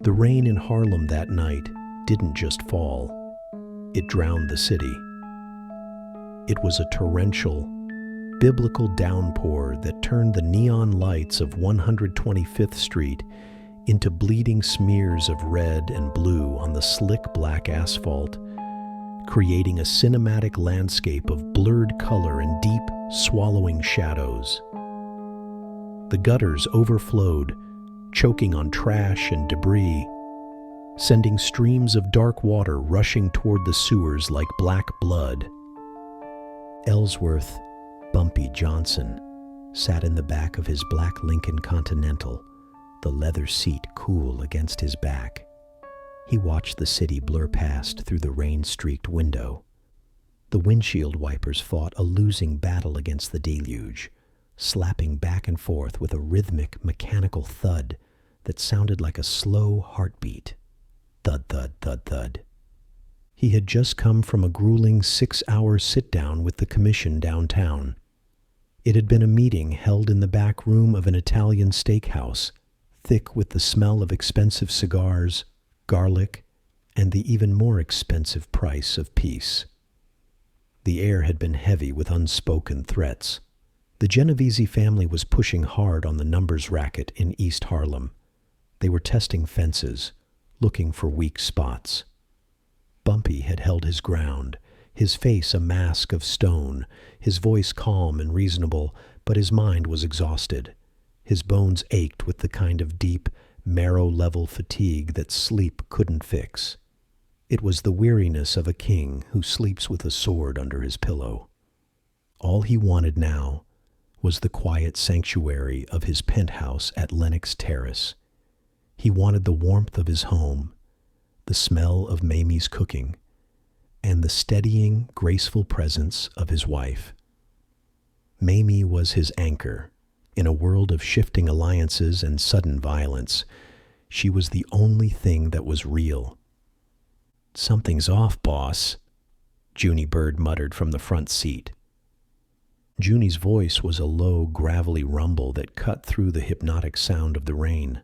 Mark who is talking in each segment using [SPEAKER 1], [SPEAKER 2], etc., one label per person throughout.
[SPEAKER 1] The rain in Harlem that night didn't just fall, it drowned the city. It was a torrential, biblical downpour that turned the neon lights of 125th Street into bleeding smears of red and blue on the slick black asphalt, creating a cinematic landscape of blurred color and deep, swallowing shadows. The gutters overflowed, choking on trash and debris, sending streams of dark water rushing toward the sewers like black blood. Ellsworth Bumpy Johnson sat in the back of his black Lincoln Continental, the leather seat cool against his back. He watched the city blur past through the rain-streaked window. The windshield wipers fought a losing battle against the deluge, slapping back and forth with a rhythmic, mechanical thud that sounded like a slow heartbeat. Thud, thud, thud, thud. He had just come from a grueling 6-hour sit-down with the commission downtown. It had been a meeting held in the back room of an Italian steakhouse, thick with the smell of expensive cigars, garlic, and the even more expensive price of peace. The air had been heavy with unspoken threats. The Genovese family was pushing hard on the numbers racket in East Harlem. They were testing fences, looking for weak spots. Bumpy had held his ground, his face a mask of stone, his voice calm and reasonable, but his mind was exhausted. His bones ached with the kind of deep, marrow-level fatigue that sleep couldn't fix. It was the weariness of a king who sleeps with a sword under his pillow. All he wanted now was the quiet sanctuary of his penthouse at Lenox Terrace. He wanted the warmth of his home, the smell of Mamie's cooking, and the steadying, graceful presence of his wife. Mamie was his anchor. In a world of shifting alliances and sudden violence, she was the only thing that was real. "Something's off, boss," Junie Bird muttered from the front seat. Junie's voice was a low, gravelly rumble that cut through the hypnotic sound of the rain.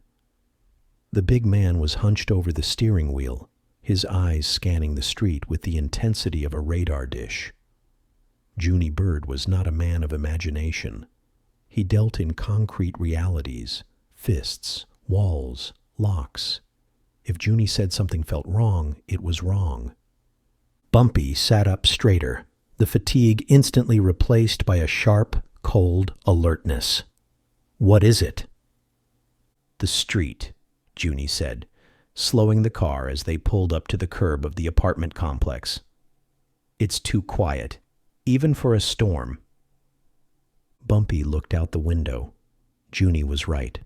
[SPEAKER 1] The big man was hunched over the steering wheel, his eyes scanning the street with the intensity of a radar dish. Junie Bird was not a man of imagination. He dealt in concrete realities, fists, walls, locks. If Junie said something felt wrong, it was wrong. Bumpy sat up straighter, the fatigue instantly replaced by a sharp, cold alertness. "What is it?" "The street," Junie said, slowing the car as they pulled up to the curb of the apartment complex. "It's too quiet, even for a storm." Bumpy looked out the window. Junie was right.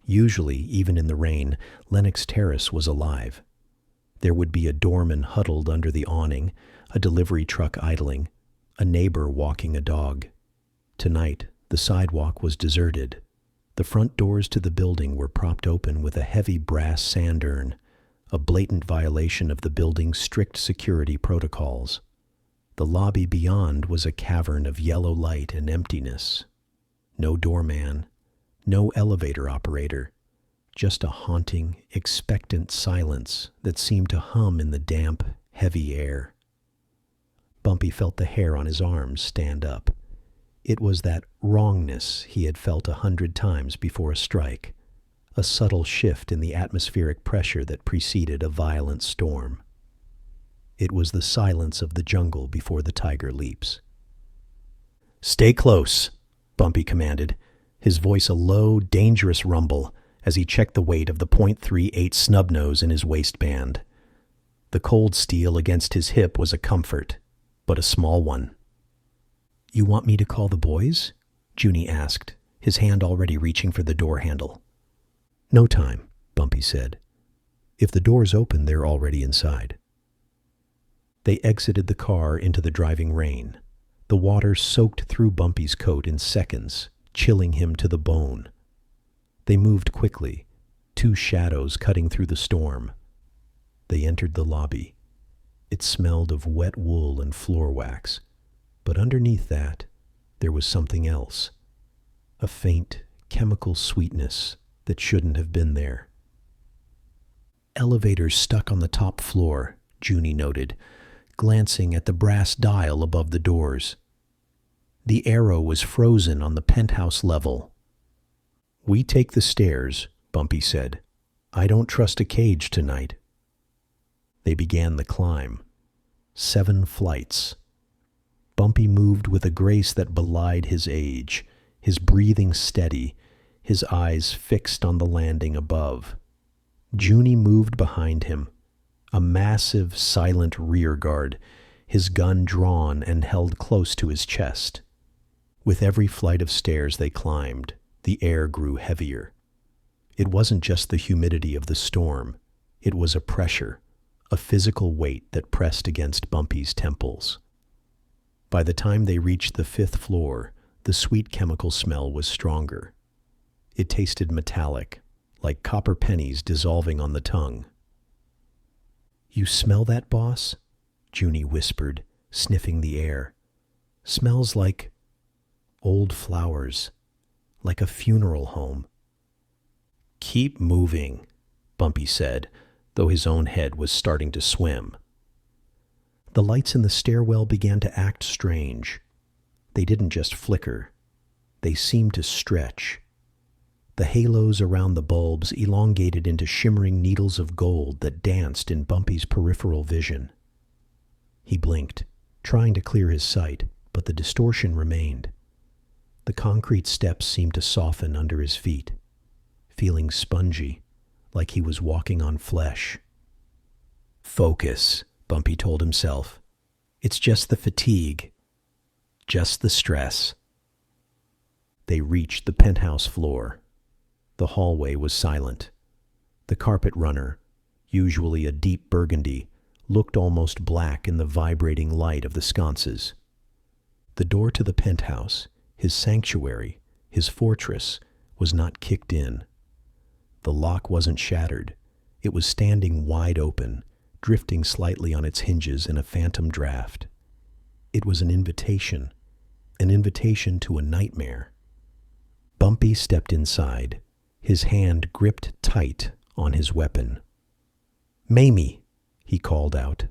[SPEAKER 1] Usually, even in the rain, Lenox Terrace was alive. There would be a doorman huddled under the awning, a delivery truck idling, a neighbor walking a dog. Tonight, the sidewalk was deserted. The front doors to the building were propped open with a heavy brass sand urn, a blatant violation of the building's strict security protocols. The lobby beyond was a cavern of yellow light and emptiness. No doorman, no elevator operator, just a haunting, expectant silence that seemed to hum in the damp, heavy air. Bumpy felt the hair on his arms stand up. It was that wrongness he had felt 100 times before a strike, a subtle shift in the atmospheric pressure that preceded a violent storm. It was the silence of the jungle before the tiger leaps. "Stay close," Bumpy commanded, his voice a low, dangerous rumble as he checked the weight of the .38 snub-nose in his waistband. The cold steel against his hip was a comfort, but a small one. "You want me to call the boys?" Junie asked, his hand already reaching for the door handle. "No time," Bumpy said. "If the door's open, they're already inside." They exited the car into the driving rain. The water soaked through Bumpy's coat in seconds, chilling him to the bone. They moved quickly, 2 shadows cutting through the storm. They entered the lobby. It smelled of wet wool and floor wax, but underneath that, there was something else. A faint, chemical sweetness that shouldn't have been there. elevator's stuck on the top floor," Junie noted, glancing at the brass dial above the doors. The arrow was frozen on the penthouse level. "We take the stairs," Bumpy said. "I don't trust a cage tonight." They began the climb. 7 flights. Bumpy moved with a grace that belied his age, his breathing steady, his eyes fixed on the landing above. Junie moved behind him, a massive, silent rearguard, his gun drawn and held close to his chest. With every flight of stairs they climbed, the air grew heavier. It wasn't just the humidity of the storm. It was a pressure, a physical weight that pressed against Bumpy's temples. By the time they reached the 5th floor, the sweet chemical smell was stronger. It tasted metallic, like copper pennies dissolving on the tongue. "You smell that, boss?" Junie whispered, sniffing the air. "Smells like old flowers, like a funeral home." "Keep moving," Bumpy said, though his own head was starting to swim. The lights in the stairwell began to act strange. They didn't just flicker. They seemed to stretch. The halos around the bulbs elongated into shimmering needles of gold that danced in Bumpy's peripheral vision. He blinked, trying to clear his sight, but the distortion remained. The concrete steps seemed to soften under his feet, feeling spongy, like he was walking on flesh. "Focus," Bumpy told himself. "It's just the fatigue. Just the stress." They reached the penthouse floor. The hallway was silent. The carpet runner, usually a deep burgundy, looked almost black in the vibrating light of the sconces. The door to the penthouse, his sanctuary, his fortress, was not kicked in. The lock wasn't shattered. It was standing wide open, drifting slightly on its hinges in a phantom draft. It was an invitation to a nightmare. Bumpy stepped inside, his hand gripped tight on his weapon. "Mamie," he called out.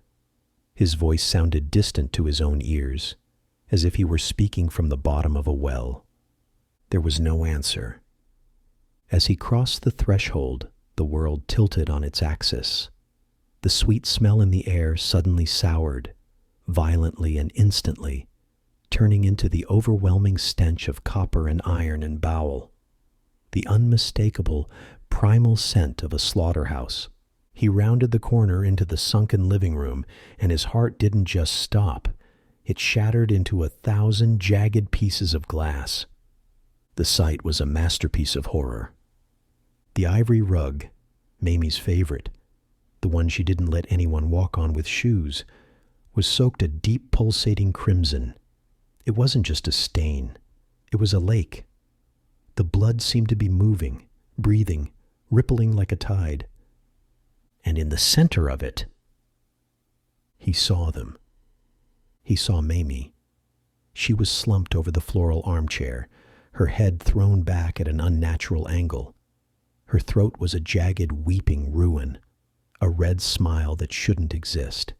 [SPEAKER 1] His voice sounded distant to his own ears, as if he were speaking from the bottom of a well. There was no answer. As he crossed the threshold, the world tilted on its axis. The sweet smell in the air suddenly soured, violently and instantly, turning into the overwhelming stench of copper and iron and bowel. The unmistakable, primal scent of a slaughterhouse. He rounded the corner into the sunken living room, and his heart didn't just stop. It shattered into 1,000 jagged pieces of glass. The sight was a masterpiece of horror. The ivory rug, Mamie's favorite, the one she didn't let anyone walk on with shoes, was soaked a deep pulsating crimson. It wasn't just a stain. It was a lake. The blood seemed to be moving, breathing, rippling like a tide. And in the center of it, he saw them. He saw Mamie. She was slumped over the floral armchair, her head thrown back at an unnatural angle. Her throat was a jagged, weeping ruin, a red smile that shouldn't exist.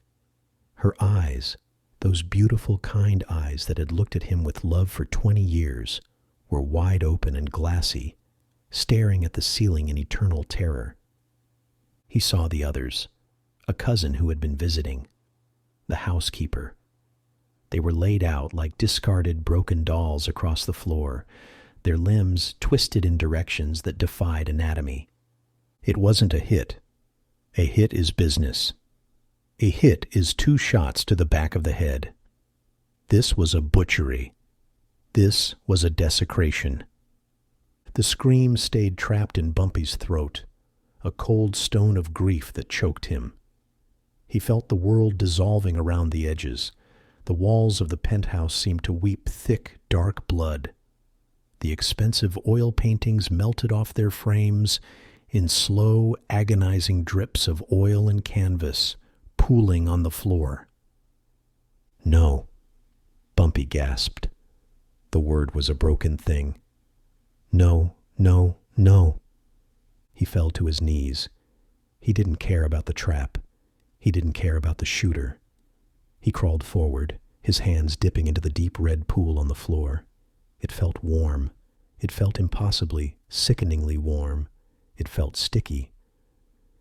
[SPEAKER 1] Her eyes, those beautiful, kind eyes that had looked at him with love for 20 years, were wide open and glassy, staring at the ceiling in eternal terror. He saw the others, a cousin who had been visiting, the housekeeper. They were laid out like discarded, broken dolls across the floor, their limbs twisted in directions that defied anatomy. It wasn't a hit. A hit is business. A hit is 2 shots to the back of the head. This was a butchery. This was a desecration. The scream stayed trapped in Bumpy's throat, a cold stone of grief that choked him. He felt the world dissolving around the edges. The walls of the penthouse seemed to weep thick, dark blood. The expensive oil paintings melted off their frames in slow, agonizing drips of oil and canvas, pooling on the floor. "No," Bumpy gasped. The word was a broken thing. "No, no, no." He fell to his knees. He didn't care about the trap. He didn't care about the shooter. He crawled forward, his hands dipping into the deep red pool on the floor. It felt warm. It felt impossibly, sickeningly warm. It felt sticky.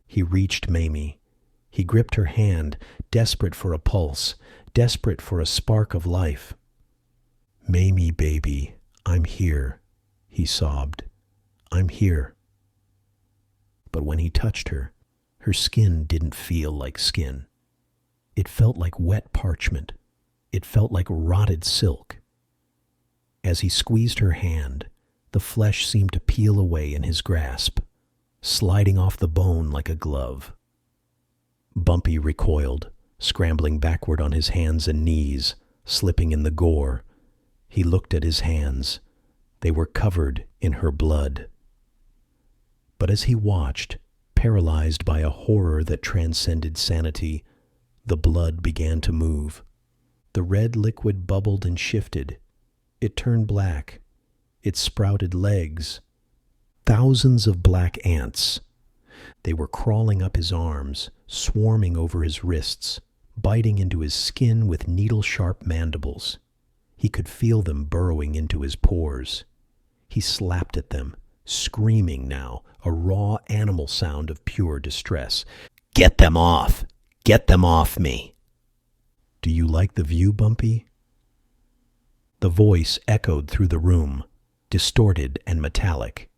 [SPEAKER 1] He reached Mamie. He gripped her hand, desperate for a pulse, desperate for a spark of life. "Mamie, baby, I'm here," he sobbed. "I'm here." But when he touched her, her skin didn't feel like skin. It felt like wet parchment. It felt like rotted silk. As he squeezed her hand, the flesh seemed to peel away in his grasp, sliding off the bone like a glove. Bumpy recoiled, scrambling backward on his hands and knees, slipping in the gore. He looked at his hands. They were covered in her blood. But as he watched, paralyzed by a horror that transcended sanity, the blood began to move. The red liquid bubbled and shifted. It turned black. It sprouted legs. Thousands of black ants. They were crawling up his arms, swarming over his wrists, biting into his skin with needle-sharp mandibles. He could feel them burrowing into his pores. He slapped at them, screaming now, a raw animal sound of pure distress. "Get them off! Get them off me!" "Do you like the view, Bumpy?" The voice echoed through the room, distorted and metallic,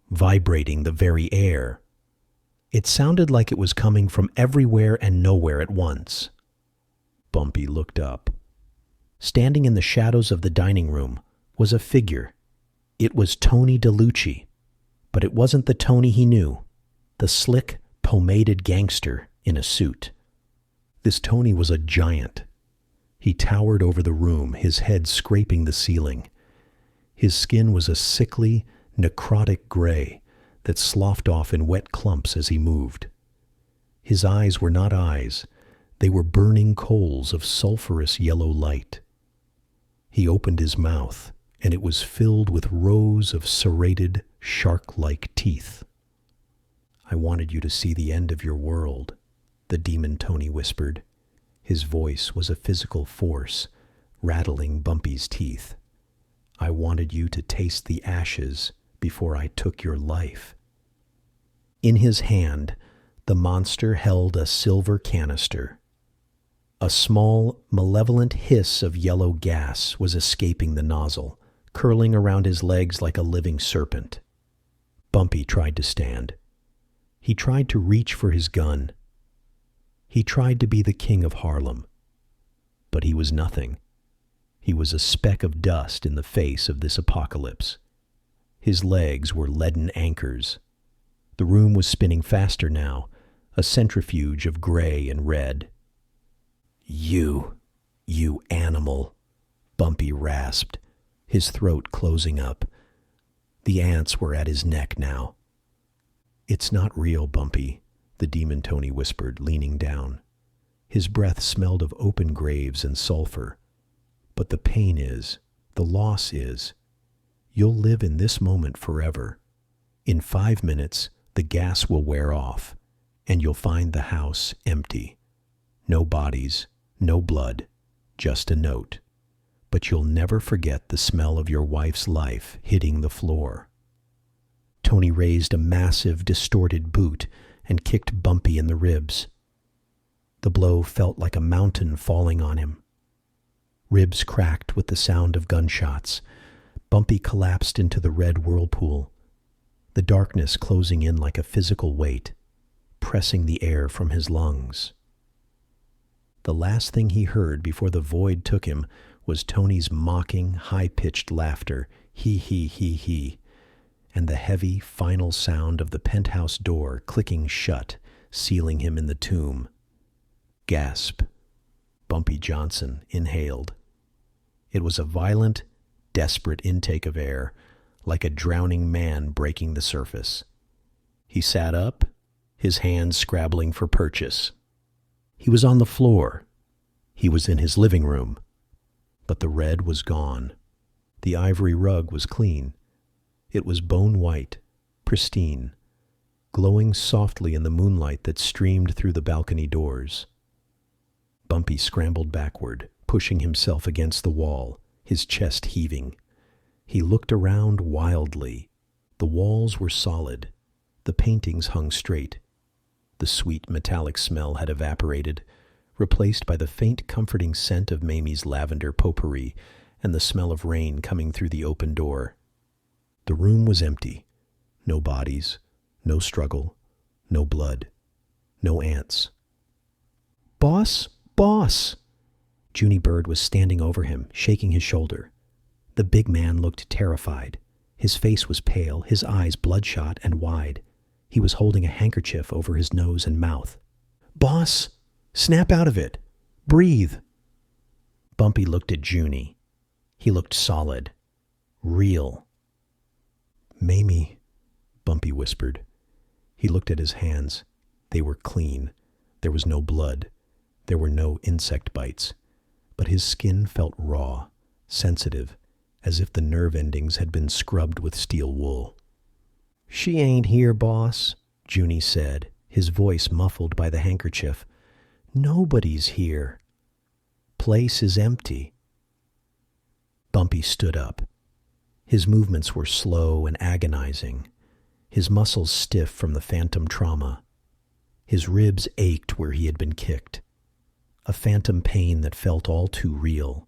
[SPEAKER 1] vibrating the very air. It sounded like it was coming from everywhere and nowhere at once. Bumpy looked up. Standing in the shadows of the dining room was a figure. It was Tony DeLucci, but it wasn't the Tony he knew, the slick, pomaded gangster in a suit. This Tony was a giant. He towered over the room, his head scraping the ceiling. His skin was a sickly, necrotic gray that sloughed off in wet clumps as he moved. His eyes were not eyes. They were burning coals of sulphurous yellow light. He opened his mouth, and it was filled with rows of serrated, shark-like teeth. "I wanted you to see the end of your world," the demon Tony whispered. His voice was a physical force, rattling Bumpy's teeth. "I wanted you to taste the ashes before I took your life." In his hand, the monster held a silver canister. A small, malevolent hiss of yellow gas was escaping the nozzle, curling around his legs like a living serpent. Bumpy tried to stand. He tried to reach for his gun. He tried to be the king of Harlem. But he was nothing. He was a speck of dust in the face of this apocalypse. His legs were leaden anchors. The room was spinning faster now, a centrifuge of gray and red. You animal," Bumpy rasped, his throat closing up. The ants were at his neck now. "It's not real, Bumpy," the demon Tony whispered, leaning down. His breath smelled of open graves and sulfur. "But the pain is, the loss is. You'll live in this moment forever. In 5 minutes, the gas will wear off, and you'll find the house empty. No bodies, no blood, just a note. But you'll never forget the smell of your wife's life hitting the floor." Tony raised a massive, distorted boot and kicked Bumpy in the ribs. The blow felt like a mountain falling on him. Ribs cracked with the sound of gunshots. Bumpy collapsed into the red whirlpool, the darkness closing in like a physical weight, pressing the air from his lungs. The last thing he heard before the void took him was Tony's mocking, high-pitched laughter, he, and the heavy, final sound of the penthouse door clicking shut, sealing him in the tomb. Gasp. Bumpy Johnson inhaled. It was a violent, desperate intake of air, like a drowning man breaking the surface. He sat up, his hands scrabbling for purchase. He was on the floor. He was in his living room. But the red was gone. The ivory rug was clean. It was bone white, pristine. glowing softly in the moonlight that streamed through the balcony doors. Bumpy scrambled backward, pushing himself against the wall, his chest heaving. He looked around wildly. The walls were solid. The paintings hung straight. The sweet metallic smell had evaporated, replaced by the faint comforting scent of Mamie's lavender potpourri and the smell of rain coming through the open door. The room was empty. No bodies, no struggle, no blood, no ants. "Boss! Boss!" Junie Bird was standing over him, shaking his shoulder. The big man looked terrified. His face was pale, his eyes bloodshot and wide. He was holding a handkerchief over his nose and mouth. "Boss! Snap out of it! Breathe!" Bumpy looked at Junie. He looked solid. Real. "Mamie," Bumpy whispered. He looked at his hands. They were clean. There was no blood. There were no insect bites. But his skin felt raw, sensitive, as if the nerve endings had been scrubbed with steel wool. "She ain't here, boss," Junie said, his voice muffled by the handkerchief. "Nobody's here. Place is empty." Bumpy stood up. His movements were slow and agonizing, his muscles stiff from the phantom trauma. His ribs ached where he had been kicked, a phantom pain that felt all too real.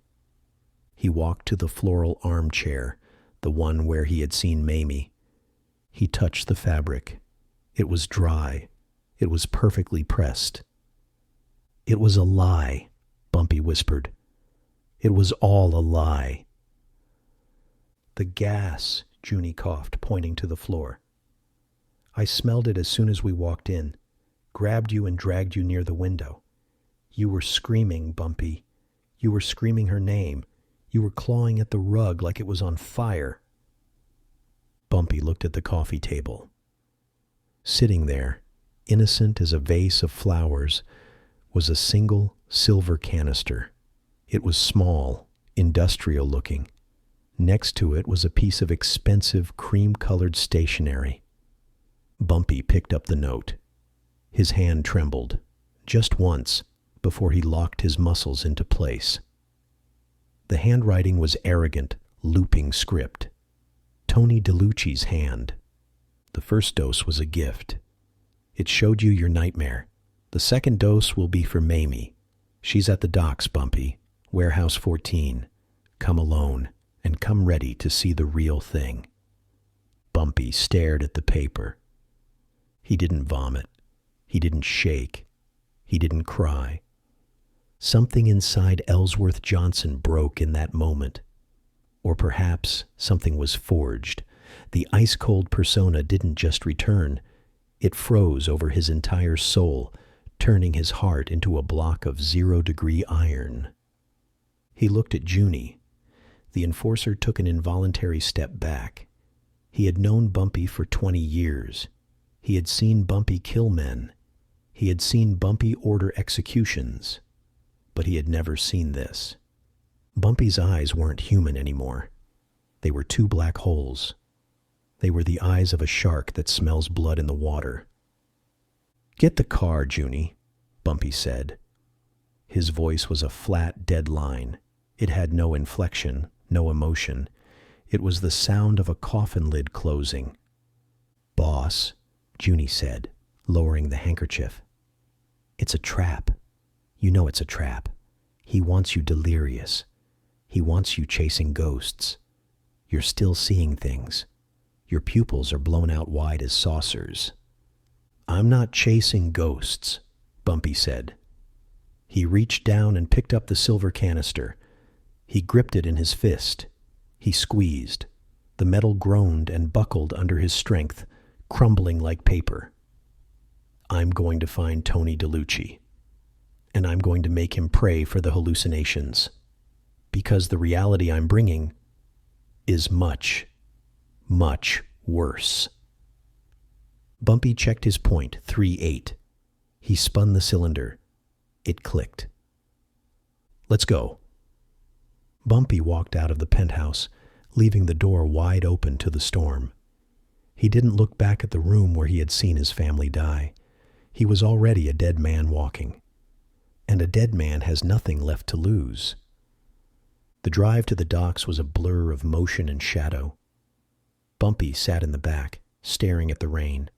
[SPEAKER 1] He walked to the floral armchair, the one where he had seen Mamie. He touched the fabric. It was dry. It was perfectly pressed. "It was a lie," Bumpy whispered. "It was all a lie." "The gas," Junie coughed, pointing to the floor. "I smelled it as soon as we walked in, grabbed you and dragged you near the window. You were screaming, Bumpy. You were screaming her name. You were clawing at the rug like it was on fire." Bumpy looked at the coffee table. Sitting there, innocent as a vase of flowers, was a single silver canister. It was small, industrial-looking. Next to it was a piece of expensive cream-colored stationery. Bumpy picked up the note. His hand trembled, just once, before he locked his muscles into place. The handwriting was arrogant, looping script. Tony DeLucci's hand. The first dose was a gift. It showed you your nightmare. The second dose will be for Mamie. She's at the docks, Bumpy. Warehouse 14. Come alone, and come ready to see the real thing. Bumpy stared at the paper. He didn't vomit. He didn't shake. He didn't cry. Something inside Ellsworth Johnson broke in that moment. Or perhaps something was forged. The ice-cold persona didn't just return. It froze over his entire soul, turning his heart into a block of 0-degree iron. He looked at Junie. The enforcer took an involuntary step back. He had known Bumpy for 20 years. He had seen Bumpy kill men. He had seen Bumpy order executions. But he had never seen this. Bumpy's eyes weren't human anymore. They were two black holes. They were the eyes of a shark that smells blood in the water. "Get the car, Junie," Bumpy said. His voice was a flat, dead line. It had no inflection, no emotion. It was the sound of a coffin lid closing. "Boss," Junie said, lowering the handkerchief. "It's a trap. You know it's a trap. He wants you delirious. He wants you chasing ghosts. You're still seeing things. Your pupils are blown out wide as saucers." "I'm not chasing ghosts," Bumpy said. He reached down and picked up the silver canister. He gripped it in his fist. He squeezed. The metal groaned and buckled under his strength, crumbling like paper. "I'm going to find Tony DeLucci. And I'm going to make him pray for the hallucinations. Because the reality I'm bringing is much, much worse." Bumpy checked his point, 3-8. He spun the cylinder. It clicked. "Let's go." Bumpy walked out of the penthouse, leaving the door wide open to the storm. He didn't look back at the room where he had seen his family die. He was already a dead man walking. And a dead man has nothing left to lose. The drive to the docks was a blur of motion and shadow. Bumpy sat in the back, staring at the rain.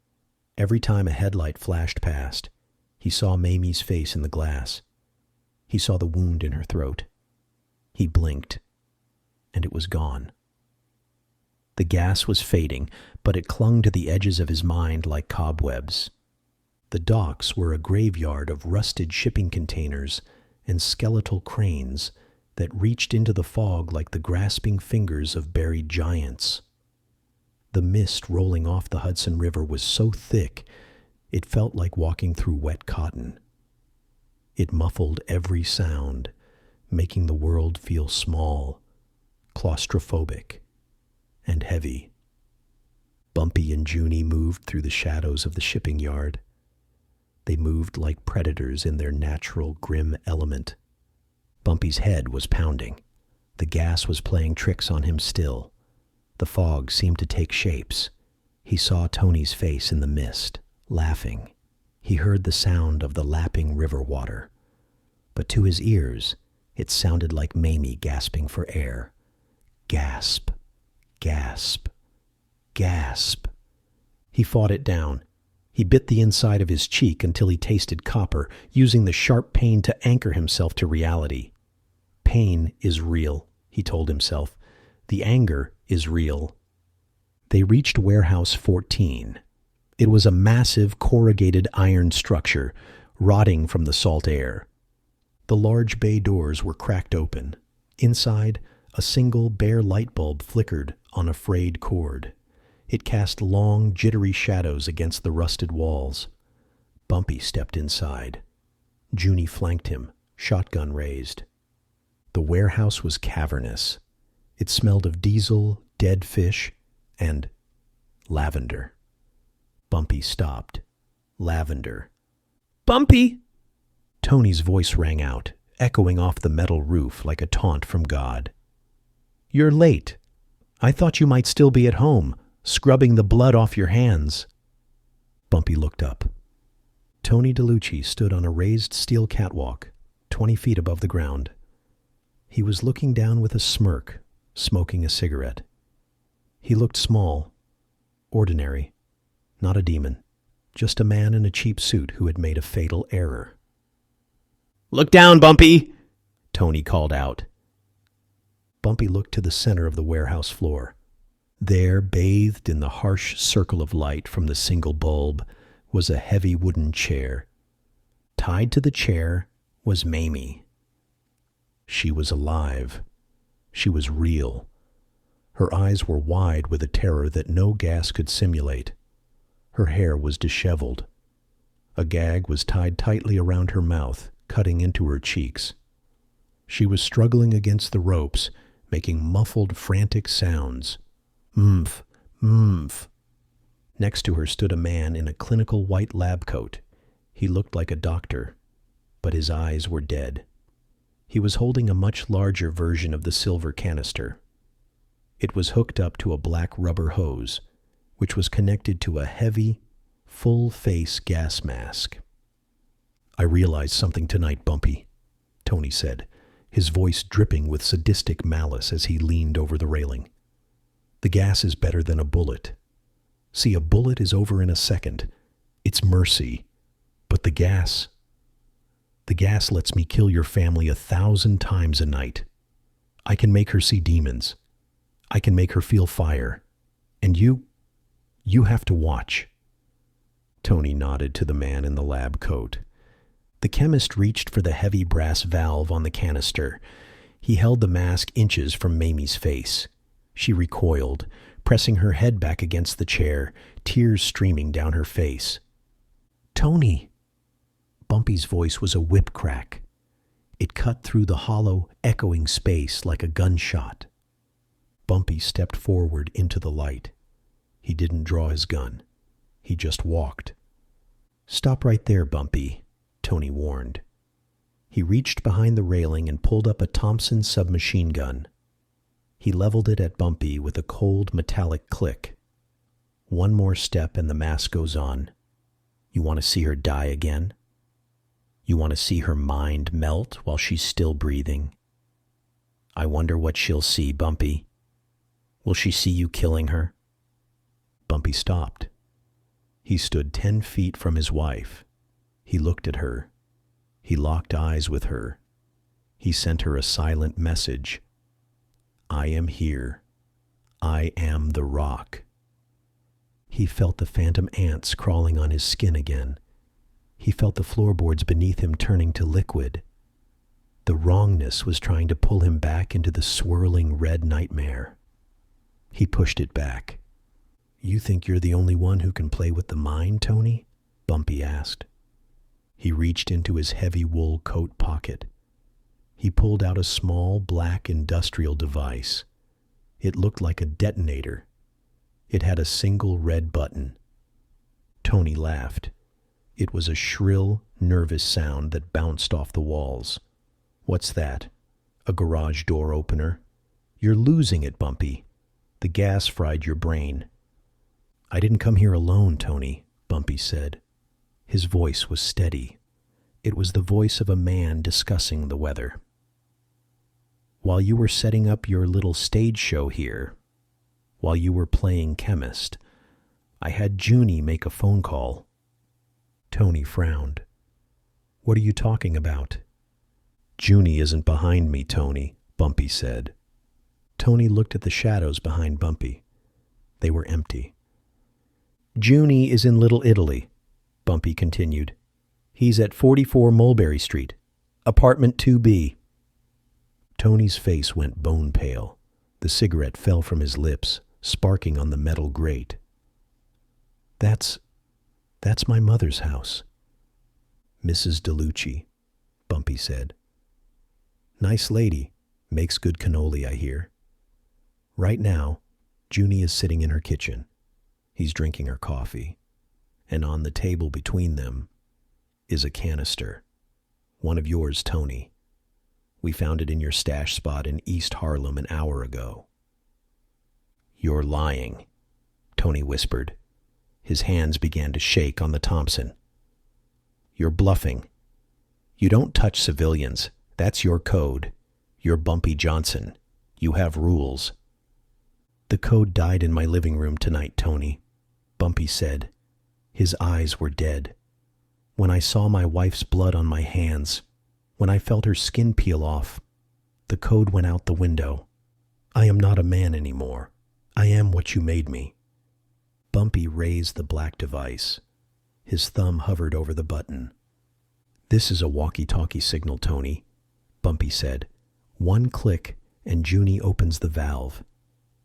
[SPEAKER 1] Every time a headlight flashed past, he saw Mamie's face in the glass. He saw the wound in her throat. He blinked, and it was gone. The gas was fading, but it clung to the edges of his mind like cobwebs. The docks were a graveyard of rusted shipping containers and skeletal cranes that reached into the fog like the grasping fingers of buried giants. The mist rolling off the Hudson River was so thick, it felt like walking through wet cotton. It muffled every sound, making the world feel small, claustrophobic, and heavy. Bumpy and Junie moved through the shadows of the shipping yard. They moved like predators in their natural, grim element. Bumpy's head was pounding. The gas was playing tricks on him still. The fog seemed to take shapes. He saw Tony's face in the mist, laughing. He heard the sound of the lapping river water. But to his ears, it sounded like Mamie gasping for air. Gasp, gasp, gasp. He fought it down. He bit the inside of his cheek until he tasted copper, using the sharp pain to anchor himself to reality. Pain is real, he told himself. The anger is real. They reached Warehouse 14. It was a massive corrugated iron structure, rotting from the salt air. The large bay doors were cracked open. Inside, a single bare light bulb flickered on a frayed cord. It cast long, jittery shadows against the rusted walls. Bumpy stepped inside. Junie flanked him, shotgun raised. The warehouse was cavernous. It smelled of diesel, dead fish, and lavender. Bumpy stopped. Lavender. "Bumpy!" Tony's voice rang out, echoing off the metal roof like a taunt from God. "You're late. I thought you might still be at home, scrubbing the blood off your hands." Bumpy looked up. Tony DeLucci stood on a raised steel catwalk, 20 feet above the ground. He was looking down with a smirk, smoking a cigarette. He looked small, ordinary, not a demon, just a man in a cheap suit who had made a fatal error. "Look down, Bumpy!" Tony called out. Bumpy looked to the center of the warehouse floor. There, bathed in the harsh circle of light from the single bulb, was a heavy wooden chair. Tied to the chair was Mamie. She was alive. She was real. Her eyes were wide with a terror that no gas could simulate. Her hair was disheveled. A gag was tied tightly around her mouth, cutting into her cheeks. She was struggling against the ropes, making muffled, frantic sounds. Mmph, mmph. Next to her stood a man in a clinical white lab coat. He looked like a doctor, but his eyes were dead. He was holding a much larger version of the silver canister. It was hooked up to a black rubber hose, which was connected to a heavy, full-face gas mask. "I realized something tonight, Bumpy," Tony said, his voice dripping with sadistic malice as he leaned over the railing. "The gas is better than a bullet. See, a bullet is over in a second. It's mercy. But the gas lets me kill your family 1,000 times a night. I can make her see demons. I can make her feel fire. And you have to watch." Tony nodded to the man in the lab coat. The chemist reached for the heavy brass valve on the canister. He held the mask inches from Mamie's face. She recoiled, pressing her head back against the chair, tears streaming down her face. "Tony!" Bumpy's voice was a whip crack. It cut through the hollow, echoing space like a gunshot. Bumpy stepped forward into the light. He didn't draw his gun. He just walked. "Stop right there, Bumpy," Tony warned. He reached behind the railing and pulled up a Thompson submachine gun. He leveled it at Bumpy with a cold metallic click. One more step and the mask goes on. You want to see her die again? You want to see her mind melt while she's still breathing? I wonder what she'll see, Bumpy. Will she see you killing her? Bumpy stopped. He stood 10 feet from his wife. He looked at her. He locked eyes with her. He sent her a silent message. I am here. I am the rock. He felt the phantom ants crawling on his skin again. He felt the floorboards beneath him turning to liquid. The wrongness was trying to pull him back into the swirling red nightmare. He pushed it back. You think you're the only one who can play with the mind, Tony? Bumpy asked. He reached into his heavy wool coat pocket. He pulled out a small black industrial device. It looked like a detonator. It had a single red button. Tony laughed. It was a shrill, nervous sound that bounced off the walls. What's that? A garage door opener? You're losing it, Bumpy. The gas fried your brain. I didn't come here alone, Tony, Bumpy said. His voice was steady. It was the voice of a man discussing the weather. While you were setting up your little stage show here, while you were playing chemist, I had Junie make a phone call. Tony frowned. What are you talking about? Junie isn't behind me, Tony, Bumpy said. Tony looked at the shadows behind Bumpy. They were empty. Junie is in Little Italy, Bumpy continued. He's at 44 Mulberry Street, apartment 2B. Tony's face went bone pale. The cigarette fell from his lips, sparking on the metal grate. That's my mother's house. Mrs. DeLucci, Bumpy said. Nice lady, makes good cannoli, I hear. Right now, Junie is sitting in her kitchen. He's drinking her coffee. And on the table between them is a canister. One of yours, Tony. We found it in your stash spot in East Harlem an hour ago. You're lying, Tony whispered. His hands began to shake on the Thompson. You're bluffing. You don't touch civilians. That's your code. You're Bumpy Johnson. You have rules. The code died in my living room tonight, Tony, Bumpy said. His eyes were dead. When I saw my wife's blood on my hands, when I felt her skin peel off, the code went out the window. I am not a man anymore. I am what you made me. Bumpy raised the black device. His thumb hovered over the button. This is a walkie-talkie signal, Tony, Bumpy said. One click and Junie opens the valve.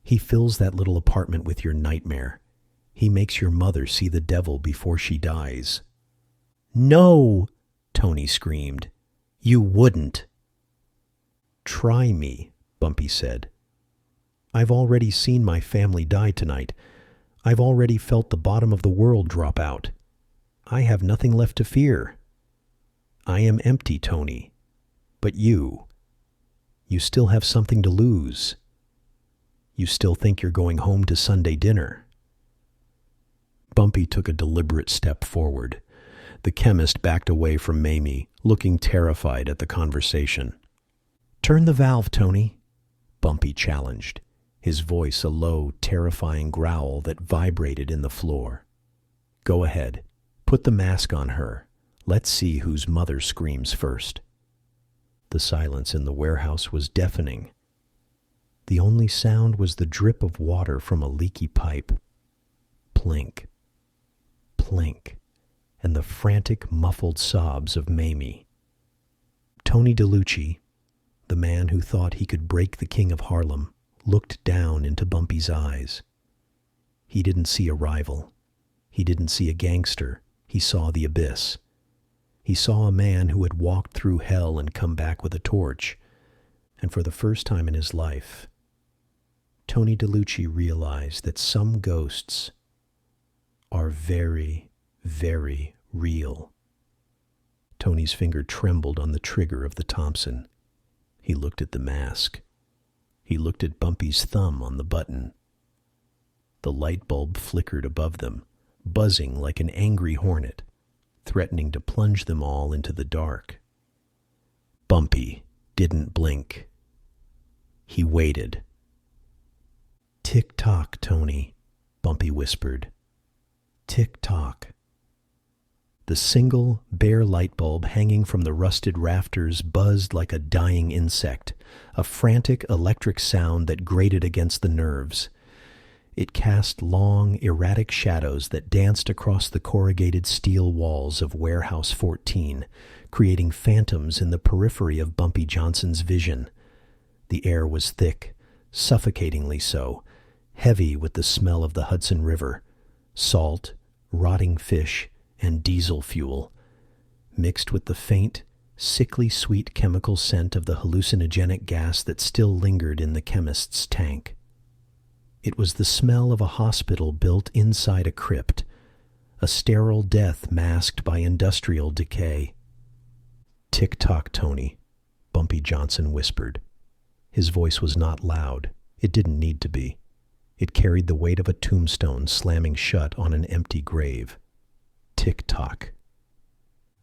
[SPEAKER 1] He fills that little apartment with your nightmare. He makes your mother see the devil before she dies. No, Tony screamed. You wouldn't. Try me, Bumpy said. I've already seen my family die tonight. I've already felt the bottom of the world drop out. I have nothing left to fear. I am empty, Tony. But you still have something to lose. You still think you're going home to Sunday dinner. Bumpy took a deliberate step forward. The chemist backed away from Mamie, looking terrified at the conversation. Turn the valve, Tony, Bumpy challenged, his voice a low, terrifying growl that vibrated in the floor. Go ahead. Put the mask on her. Let's see whose mother screams first. The silence in the warehouse was deafening. The only sound was the drip of water from a leaky pipe. Plink, plink, and the frantic, muffled sobs of Mamie. Tony DeLucci, the man who thought he could break the king of Harlem, looked down into Bumpy's eyes. He didn't see a rival. He didn't see a gangster. He saw the abyss. He saw a man who had walked through hell and come back with a torch. And for the first time in his life, Tony DeLucci realized that some ghosts are very, very real. Tony's finger trembled on the trigger of the Thompson. He looked at the mask. He looked at Bumpy's thumb on the button. The light bulb flickered above them, buzzing like an angry hornet, threatening to plunge them all into the dark. Bumpy didn't blink. He waited. "Tick-tock, Tony," Bumpy whispered. "Tick-tock." The single, bare light bulb hanging from the rusted rafters buzzed like a dying insect, a frantic electric sound that grated against the nerves. It cast long, erratic shadows that danced across the corrugated steel walls of Warehouse 14, creating phantoms in the periphery of Bumpy Johnson's vision. The air was thick, suffocatingly so, heavy with the smell of the Hudson River, salt, rotting fish, and diesel fuel, mixed with the faint, sickly sweet chemical scent of the hallucinogenic gas that still lingered in the chemist's tank. It was the smell of a hospital built inside a crypt, a sterile death masked by industrial decay. "Tick-tock, Tony," Bumpy Johnson whispered. His voice was not loud. It didn't need to be. It carried the weight of a tombstone slamming shut on an empty grave. Tick-tock.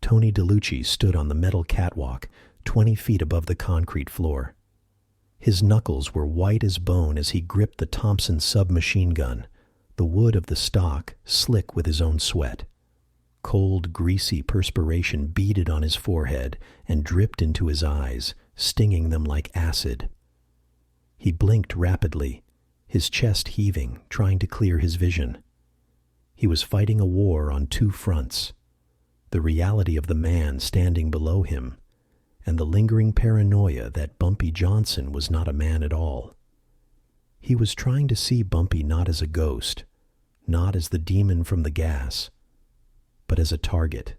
[SPEAKER 1] Tony DeLucci stood on the metal catwalk, 20 feet above the concrete floor. His knuckles were white as bone as he gripped the Thompson submachine gun, the wood of the stock slick with his own sweat. Cold, greasy perspiration beaded on his forehead and dripped into his eyes, stinging them like acid. He blinked rapidly, his chest heaving, trying to clear his vision. He was fighting a war on two fronts: the reality of the man standing below him, and the lingering paranoia that Bumpy Johnson was not a man at all. He was trying to see Bumpy not as a ghost, not as the demon from the gas, but as a target.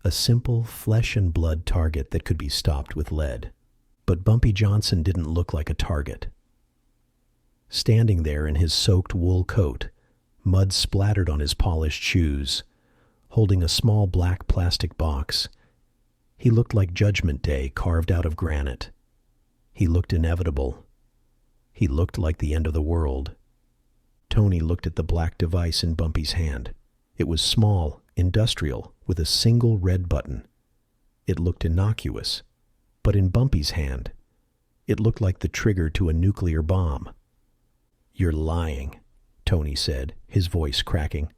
[SPEAKER 1] A simple flesh and blood target that could be stopped with lead. But Bumpy Johnson didn't look like a target. Standing there in his soaked wool coat, mud splattered on his polished shoes, holding a small black plastic box, he looked like Judgment Day carved out of granite. He looked inevitable. He looked like the end of the world. Tony looked at the black device in Bumpy's hand. It was small, industrial, with a single red button. It looked innocuous, but in Bumpy's hand, it looked like the trigger to a nuclear bomb. "You're lying," Tony said, his voice cracking.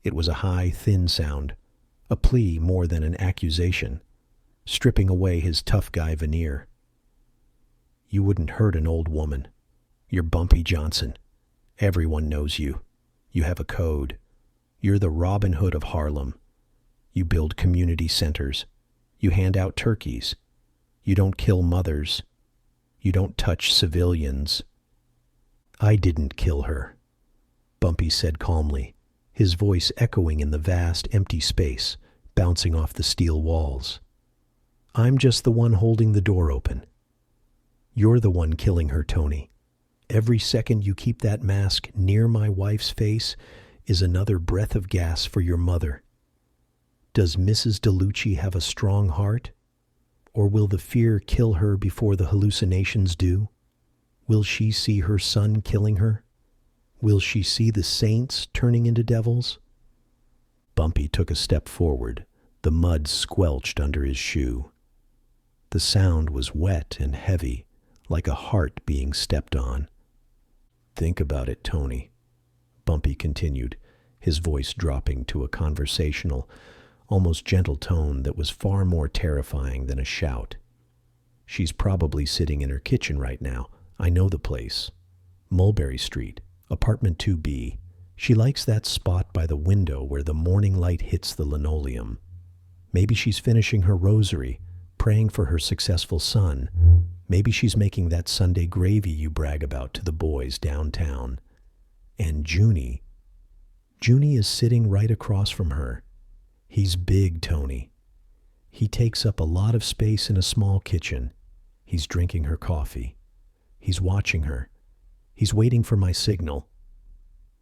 [SPEAKER 1] It was a high, thin sound, a plea more than an accusation, stripping away his tough guy veneer. "You wouldn't hurt an old woman. You're Bumpy Johnson. Everyone knows you. You have a code. You're the Robin Hood of Harlem. You build community centers. You hand out turkeys. You don't kill mothers. You don't touch civilians." "I didn't kill her," Bumpy said calmly, his voice echoing in the vast, empty space, bouncing off the steel walls. "I'm just the one holding the door open. You're the one killing her, Tony. Every second you keep that mask near my wife's face is another breath of gas for your mother. Does Mrs. DeLucci have a strong heart? Or will the fear kill her before the hallucinations do? Will she see her son killing her? Will she see the saints turning into devils?" Bumpy took a step forward, the mud squelched under his shoe. The sound was wet and heavy, like a heart being stepped on. "Think about it, Tony," Bumpy continued, his voice dropping to a conversational, almost gentle tone that was far more terrifying than a shout. "She's probably sitting in her kitchen right now. I know the place. Mulberry Street, apartment 2B. She likes that spot by the window where the morning light hits the linoleum. Maybe she's finishing her rosary, praying for her successful son. Maybe she's making that Sunday gravy you brag about to the boys downtown. And Junie is sitting right across from her. He's big, Tony. He takes up a lot of space in a small kitchen. He's drinking her coffee. He's watching her. He's waiting for my signal.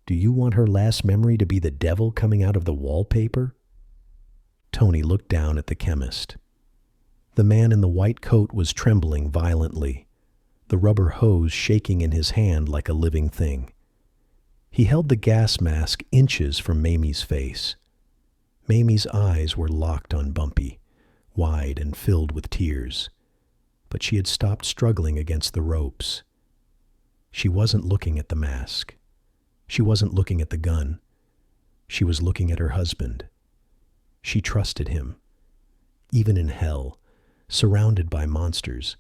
[SPEAKER 1] Do you want her last memory to be the devil coming out of the wallpaper?" Tony looked down at the chemist. The man in the white coat was trembling violently, the rubber hose shaking in his hand like a living thing. He held the gas mask inches from Mamie's face. Mamie's eyes were locked on Bumpy, wide and filled with tears, but she had stopped struggling against the ropes. She wasn't looking at the mask. She wasn't looking at the gun. She was looking at her husband. She trusted him. Even in hell, surrounded by monsters,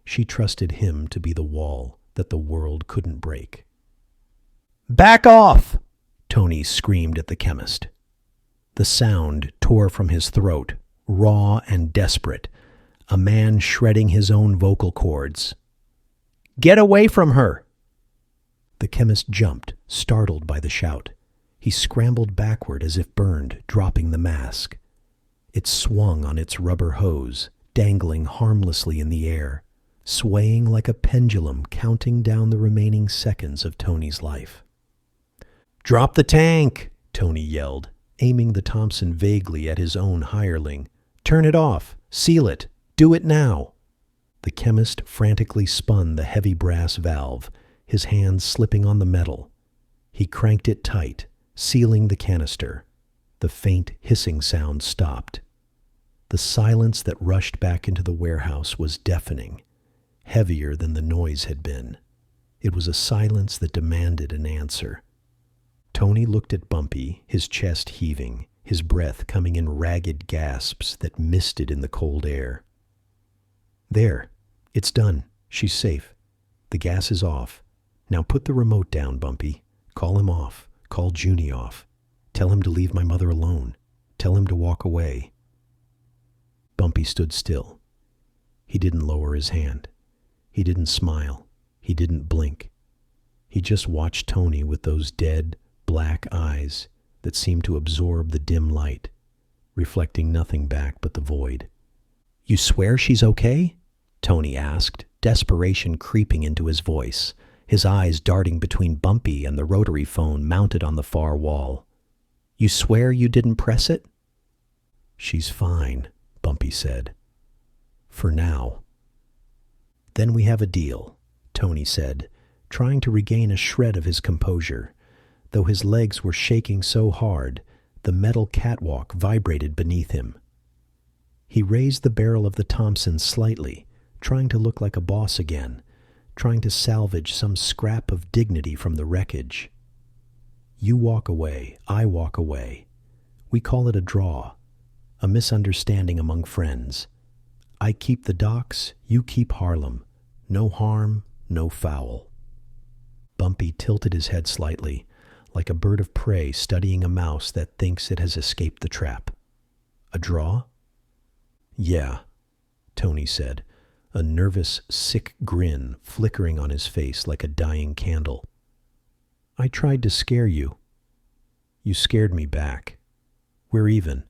[SPEAKER 1] she trusted him to be the wall that the world couldn't break. "Back off!" Tony screamed at the chemist. The sound tore from his throat, raw and desperate, a man shredding his own vocal cords. "Get away from her!" The chemist jumped, startled by the shout. He scrambled backward as if burned, dropping the mask. It swung on its rubber hose, dangling harmlessly in the air, swaying like a pendulum, counting down the remaining seconds of Tony's life. "Drop the tank!" Tony yelled, aiming the Thompson vaguely at his own hireling. "Turn it off! Seal it! Do it now!" The chemist frantically spun the heavy brass valve, his hands slipping on the metal. He cranked it tight, sealing the canister. The faint hissing sound stopped. The silence that rushed back into the warehouse was deafening, heavier than the noise had been. It was a silence that demanded an answer. Tony looked at Bumpy, his chest heaving, his breath coming in ragged gasps that misted in the cold air. "There. It's done. She's safe. The gas is off. Now put the remote down, Bumpy. Call him off. Call Junie off. Tell him to leave my mother alone. Tell him to walk away." Bumpy stood still. He didn't lower his hand. He didn't smile. He didn't blink. He just watched Tony with those dead, black eyes that seemed to absorb the dim light, reflecting nothing back but the void. "You swear she's okay?" Tony asked, desperation creeping into his voice, his eyes darting between Bumpy and the rotary phone mounted on the far wall. "You swear you didn't press it?" "She's fine," Bumpy said. "For now." "Then we have a deal," Tony said, trying to regain a shred of his composure. Though his legs were shaking so hard, the metal catwalk vibrated beneath him. He raised the barrel of the Thompson slightly, trying to look like a boss again, trying to salvage some scrap of dignity from the wreckage. "You walk away, I walk away. We call it a draw, a misunderstanding among friends. I keep the docks, you keep Harlem. No harm, no foul." Bumpy tilted his head slightly, like a bird of prey studying a mouse that thinks it has escaped the trap. "A draw?" "Yeah," Tony said, a nervous, sick grin flickering on his face like a dying candle. "I tried to scare you. You scared me back. We're even.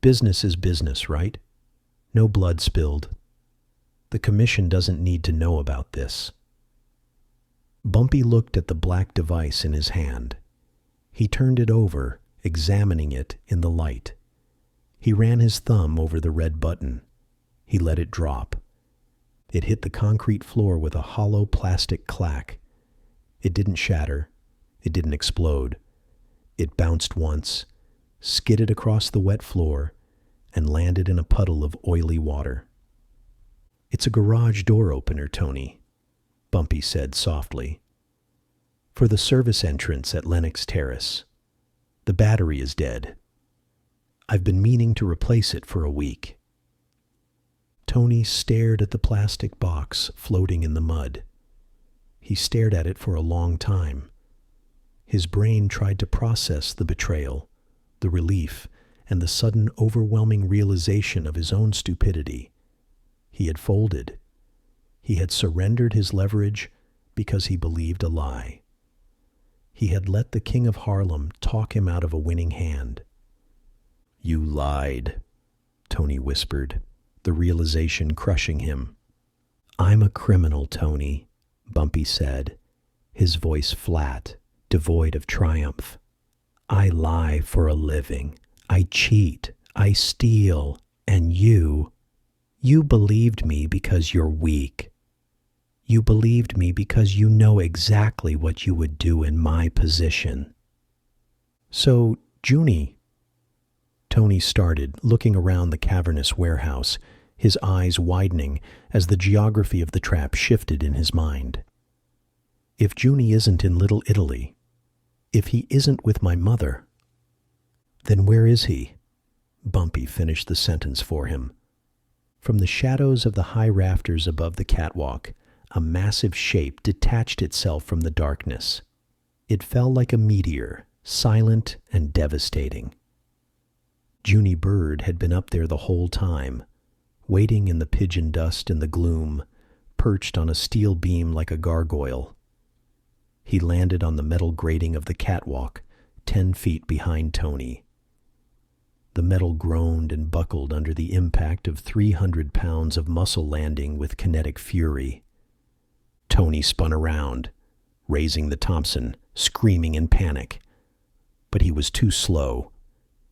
[SPEAKER 1] Business is business, right? No blood spilled. The commission doesn't need to know about this." Bumpy looked at the black device in his hand. He turned it over, examining it in the light. He ran his thumb over the red button. He let it drop. It hit the concrete floor with a hollow plastic clack. It didn't shatter. It didn't explode. It bounced once, skidded across the wet floor, and landed in a puddle of oily water. "It's a garage door opener, Tony," Bumpy said softly. "For the service entrance at Lenox Terrace. The battery is dead. I've been meaning to replace it for a week." Tony stared at the plastic box floating in the mud. He stared at it for a long time. His brain tried to process the betrayal, the relief, and the sudden overwhelming realization of his own stupidity. He had folded. He had surrendered his leverage because he believed a lie. He had let the King of Harlem talk him out of a winning hand. "You lied," Tony whispered, the realization crushing him. "I'm a criminal, Tony," Bumpy said, his voice flat, devoid of triumph. "I lie for a living. I cheat. I steal. And you believed me because you're weak." You believed me because you know exactly what you would do in my position. So, Junie, Tony started, looking around the cavernous warehouse, his eyes widening as the geography of the trap shifted in his mind. If Junie isn't in Little Italy, if he isn't with my mother, then where is he? Bumpy finished the sentence for him. From the shadows of the high rafters above the catwalk, a massive shape detached itself from the darkness. It fell like a meteor, silent and devastating. Junie Bird had been up there the whole time, waiting in the pigeon dust and the gloom, perched on a steel beam like a gargoyle. He landed on the metal grating of the catwalk, 10 feet behind Tony. The metal groaned and buckled under the impact of 300 pounds of muscle landing with kinetic fury. Tony spun around, raising the Thompson, screaming in panic. But he was too slow.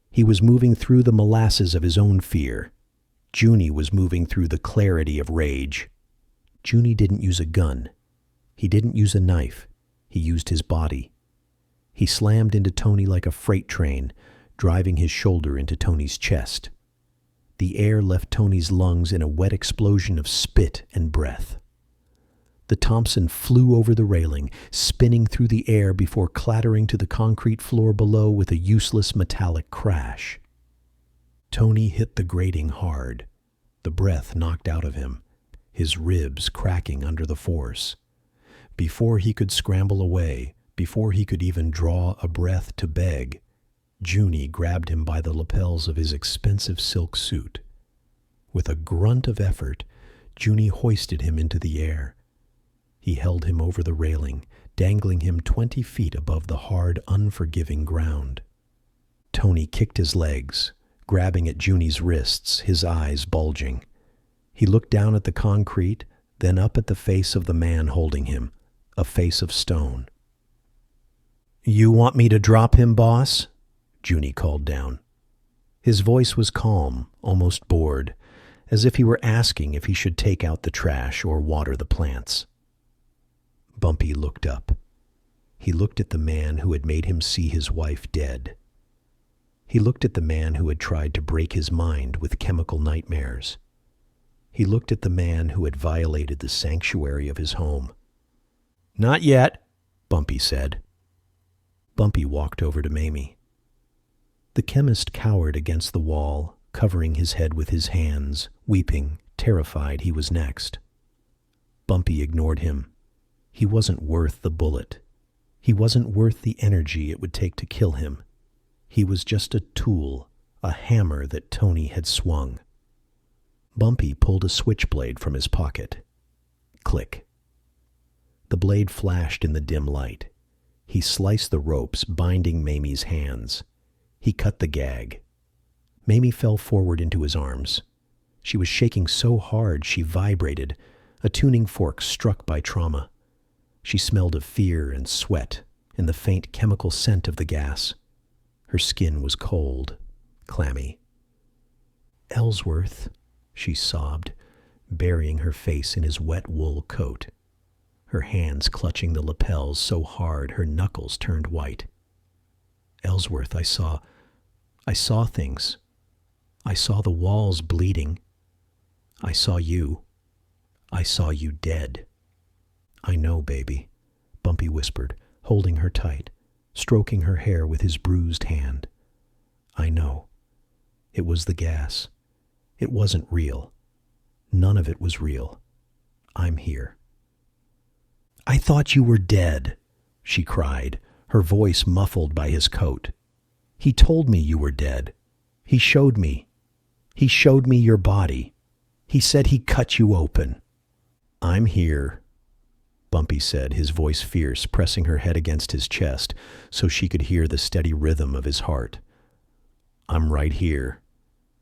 [SPEAKER 1] He was moving through the molasses of his own fear. Junie was moving through the clarity of rage. Junie didn't use a gun. He didn't use a knife. He used his body. He slammed into Tony like a freight train, driving his shoulder into Tony's chest. The air left Tony's lungs in a wet explosion of spit and breath. The Thompson flew over the railing, spinning through the air before clattering to the concrete floor below with a useless metallic crash. Tony hit the grating hard, the breath knocked out of him, his ribs cracking under the force. Before he could scramble away, before he could even draw a breath to beg, Junie grabbed him by the lapels of his expensive silk suit. With a grunt of effort, Junie hoisted him into the air. He held him over the railing, dangling him 20 feet above the hard, unforgiving ground. Tony kicked his legs, grabbing at Junie's wrists, his eyes bulging. He looked down at the concrete, then up at the face of the man holding him, a face of stone. "You want me to drop him, boss?" Junie called down. His voice was calm, almost bored, as if he were asking if he should take out the trash or water the plants. Bumpy looked up. He looked at the man who had made him see his wife dead. He looked at the man who had tried to break his mind with chemical nightmares. He looked at the man who had violated the sanctuary of his home. "Not yet," Bumpy said. Bumpy walked over to Mamie. The chemist cowered against the wall, covering his head with his hands, weeping, terrified he was next. Bumpy ignored him. He wasn't worth the bullet. He wasn't worth the energy it would take to kill him. He was just a tool, a hammer that Tony had swung. Bumpy pulled a switchblade from his pocket. Click. The blade flashed in the dim light. He sliced the ropes binding Mamie's hands. He cut the gag. Mamie fell forward into his arms. She was shaking so hard she vibrated, a tuning fork struck by trauma. She smelled of fear and sweat and the faint chemical scent of the gas. Her skin was cold, clammy. "Ellsworth," she sobbed, burying her face in his wet wool coat. Her hands clutching the lapels so hard her knuckles turned white. "Ellsworth, I saw things. I saw the walls bleeding. I saw you. I saw you dead." "I know, baby," Bumpy whispered, holding her tight, stroking her hair with his bruised hand. "I know. It was the gas. It wasn't real. None of it was real. I'm here." "I thought you were dead," she cried, her voice muffled by his coat. "He told me you were dead. He showed me. He showed me your body. He said he cut you open." "I'm here," Bumpy said, his voice fierce, pressing her head against his chest so she could hear the steady rhythm of his heart. "I'm right here,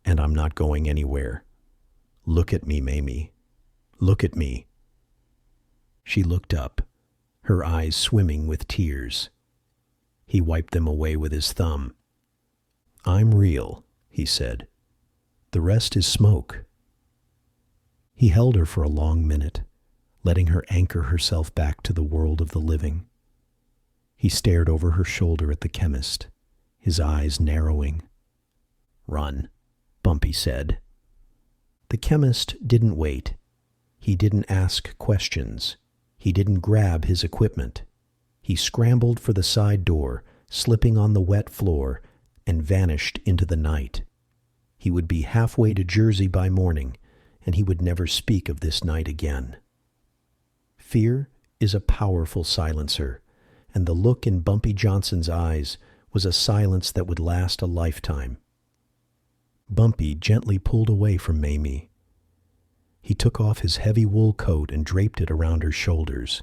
[SPEAKER 1] and I'm not going anywhere. Look at me, Mamie. Look at me." She looked up, her eyes swimming with tears. He wiped them away with his thumb. "I'm real," he said. "The rest is smoke." He held her for a long minute, letting her anchor herself back to the world of the living. He stared over her shoulder at the chemist, his eyes narrowing. "Run," Bumpy said. The chemist didn't wait. He didn't ask questions. He didn't grab his equipment. He scrambled for the side door, slipping on the wet floor, and vanished into the night. He would be halfway to Jersey by morning, and he would never speak of this night again. Fear is a powerful silencer, and the look in Bumpy Johnson's eyes was a silence that would last a lifetime. Bumpy gently pulled away from Mamie. He took off his heavy wool coat and draped it around her shoulders.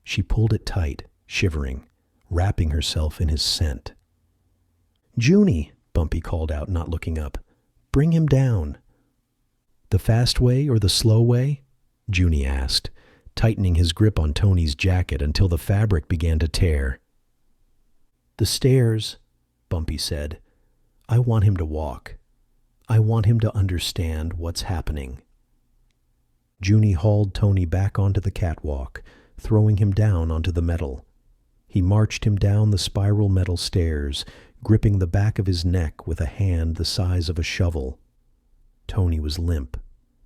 [SPEAKER 1] She pulled it tight, shivering, wrapping herself in his scent. "Junie," Bumpy called out, not looking up. "Bring him down." "The fast way or the slow way?" Junie asked, tightening his grip on Tony's jacket until the fabric began to tear. "The stairs," Bumpy said. "I want him to walk. I want him to understand what's happening." Junie hauled Tony back onto the catwalk, throwing him down onto the metal. He marched him down the spiral metal stairs, gripping the back of his neck with a hand the size of a shovel. Tony was limp,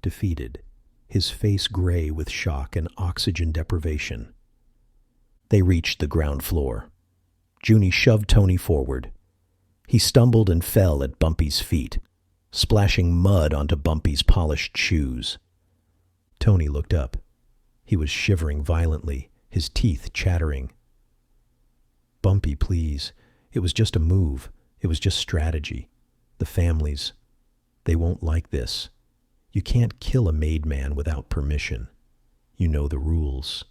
[SPEAKER 1] defeated, his face gray with shock and oxygen deprivation. They reached the ground floor. Junie shoved Tony forward. He stumbled and fell at Bumpy's feet, splashing mud onto Bumpy's polished shoes. Tony looked up. He was shivering violently, his teeth chattering. "Bumpy, please. It was just a move. It was just strategy. The families, they won't like this. You can't kill a made man without permission. You know the rules.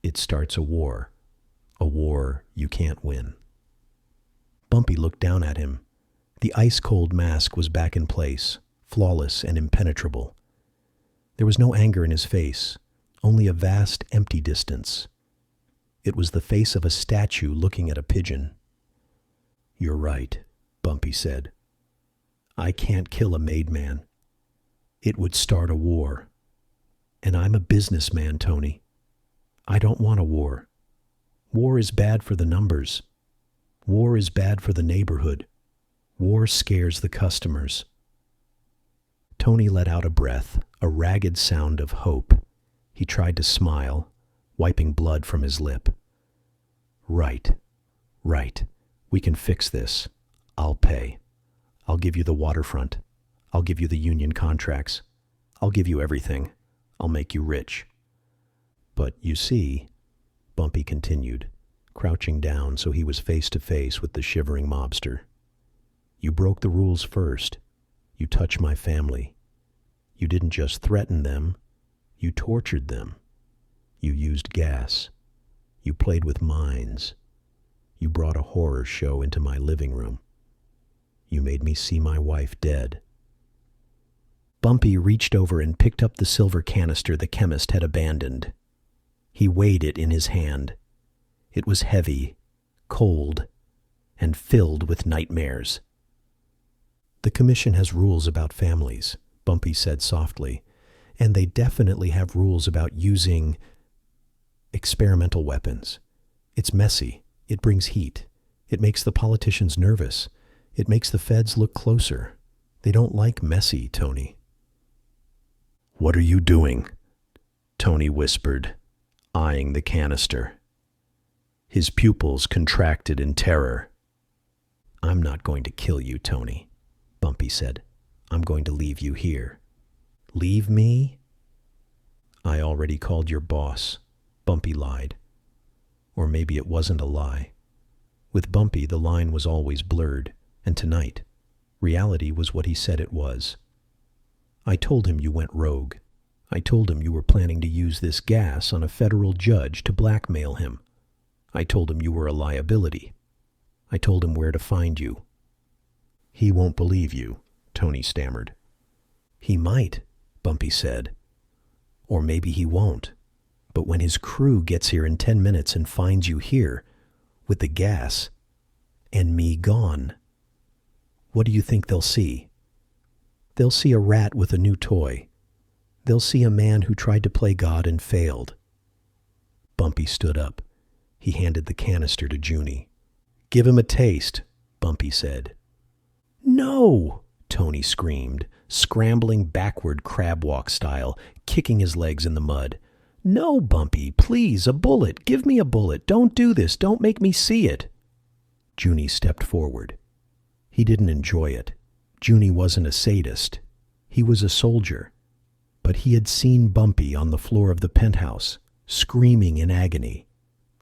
[SPEAKER 1] It starts a war you can't win." Bumpy looked down at him. The ice-cold mask was back in place, flawless and impenetrable. There was no anger in his face, only a vast empty distance. It was the face of a statue looking at a pigeon. "You're right," Bumpy said. "I can't kill a made man. It would start a war. And I'm a businessman, Tony. I don't want a war. War is bad for the numbers. War is bad for the neighborhood. War scares the customers." Tony let out a breath, a ragged sound of hope. He tried to smile, wiping blood from his lip. Right. We can fix this. I'll pay. I'll give you the waterfront. I'll give you the union contracts. I'll give you everything. I'll make you rich." "But you see," Bumpy continued, crouching down so he was face to face with the shivering mobster, "you broke the rules first. You touched my family. You didn't just threaten them. You tortured them. You used gas. You played with minds. You brought a horror show into my living room. You made me see my wife dead." Bumpy reached over and picked up the silver canister the chemist had abandoned. He weighed it in his hand. It was heavy, cold, and filled with nightmares. "The commission has rules about families," Bumpy said softly, "and they definitely have rules about using experimental weapons. It's messy. It brings heat. It makes the politicians nervous. It makes the feds look closer. They don't like messy, Tony." "What are you doing?" Tony whispered, eyeing the canister. His pupils contracted in terror. "I'm not going to kill you, Tony," Bumpy said. "I'm going to leave you here." "Leave me?" "I already called your boss," Bumpy lied. Or maybe it wasn't a lie. With Bumpy, the line was always blurred, and tonight, reality was what he said it was. "I told him you went rogue. I told him you were planning to use this gas on a federal judge to blackmail him. I told him you were a liability. I told him where to find you." "He won't believe you," Tony stammered. "He might," Bumpy said. "Or maybe he won't. But when his crew gets here in 10 minutes and finds you here, with the gas, and me gone, what do you think they'll see? They'll see a rat with a new toy. They'll see a man who tried to play God and failed. Bumpy stood up. He handed the canister to Junie. "Give him a taste," Bumpy said. "No!" Tony screamed, scrambling backward crab-walk style, kicking his legs in the mud. "No, Bumpy, please, a bullet. Give me a bullet. Don't do this. Don't make me see it." Junie stepped forward. He didn't enjoy it. Junie wasn't a sadist. He was a soldier. But he had seen Bumpy on the floor of the penthouse, screaming in agony.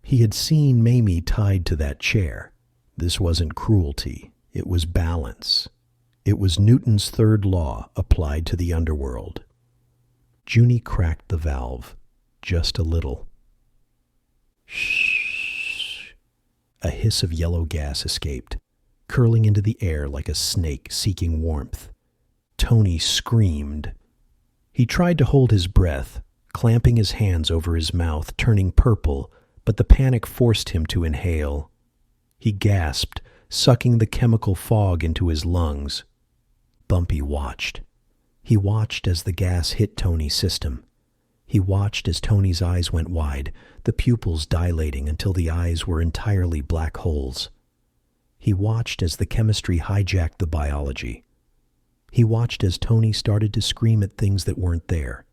[SPEAKER 1] He had seen Mamie tied to that chair. This wasn't cruelty. It was balance. It was Newton's third law applied to the underworld. Junie cracked the valve, just a little. Shh. A hiss of yellow gas escaped, curling into the air like a snake seeking warmth. Tony screamed. He tried to hold his breath, clamping his hands over his mouth, turning purple, but the panic forced him to inhale. He gasped, sucking the chemical fog into his lungs. Bumpy watched. He watched as the gas hit Tony's system. He watched as Tony's eyes went wide, the pupils dilating until the eyes were entirely black holes. He watched as the chemistry hijacked the biology. He watched as Tony started to scream at things that weren't there.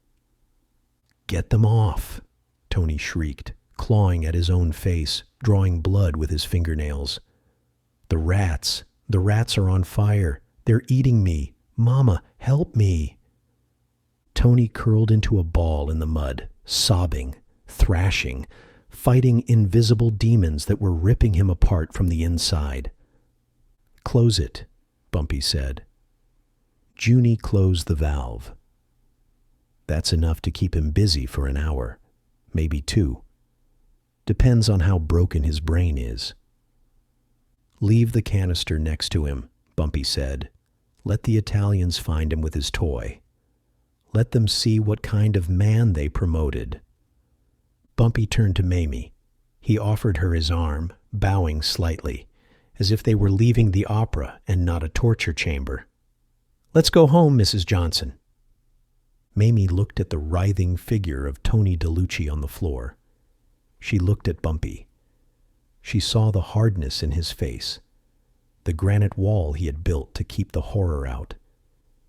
[SPEAKER 1] "Get them off," Tony shrieked, clawing at his own face, drawing blood with his fingernails. The rats are on fire. They're eating me. Mama, help me." Tony curled into a ball in the mud, sobbing, thrashing, fighting invisible demons that were ripping him apart from the inside. "Close it," Bumpy said. Junie closed the valve. That's enough to keep him busy for an hour, maybe 2. Depends on how broken his brain is. "Leave the canister next to him," Bumpy said. "Let the Italians find him with his toy. Let them see what kind of man they promoted." Bumpy turned to Mamie. He offered her his arm, bowing slightly, as if they were leaving the opera and not a torture chamber. "Let's go home, Mrs. Johnson." Mamie looked at the writhing figure of Tony DeLucci on the floor. She looked at Bumpy. She saw the hardness in his face, the granite wall he had built to keep the horror out.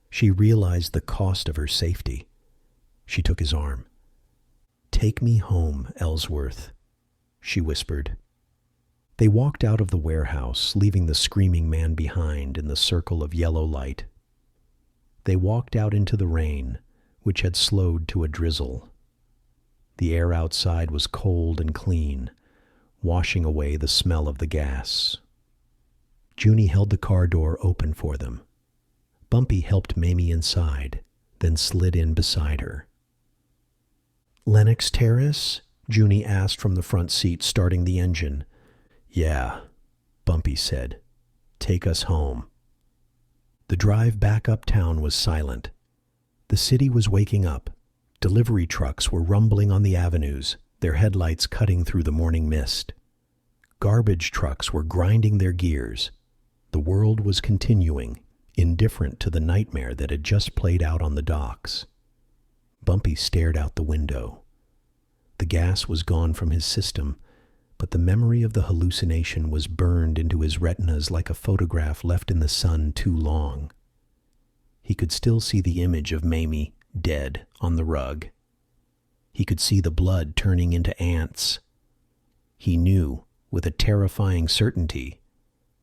[SPEAKER 1] She realized the cost of her safety. She took his arm. "Take me home, Ellsworth," she whispered. They walked out of the warehouse, leaving the screaming man behind in the circle of yellow light. They walked out into the rain, which had slowed to a drizzle. The air outside was cold and clean, washing away the smell of the gas. Junie held the car door open for them. Bumpy helped Mamie inside, then slid in beside her. "Lenox Terrace?" Junie asked from the front seat, starting the engine. "Yeah," Bumpy said. "Take us home." The drive back uptown was silent. The city was waking up. Delivery trucks were rumbling on the avenues, their headlights cutting through the morning mist. Garbage trucks were grinding their gears. The world was continuing, indifferent to the nightmare that had just played out on the docks. Bumpy stared out the window. The gas was gone from his system, but the memory of the hallucination was burned into his retinas like a photograph left in the sun too long. He could still see the image of Mamie, dead, on the rug. He could see the blood turning into ants. He knew, with a terrifying certainty,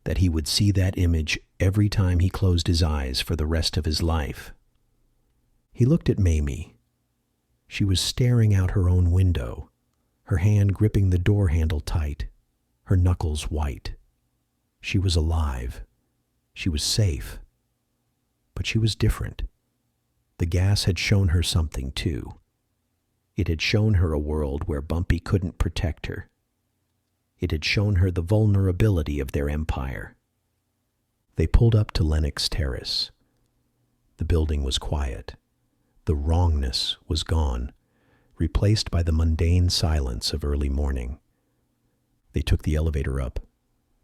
[SPEAKER 1] that he would see that image every time he closed his eyes for the rest of his life. He looked at Mamie. She was staring out her own window, her hand gripping the door handle tight, her knuckles white. She was alive. She was safe. But she was different. The gas had shown her something, too. It had shown her a world where Bumpy couldn't protect her. It had shown her the vulnerability of their empire. They pulled up to Lenox Terrace. The building was quiet. The wrongness was gone, replaced by the mundane silence of early morning. They took the elevator up.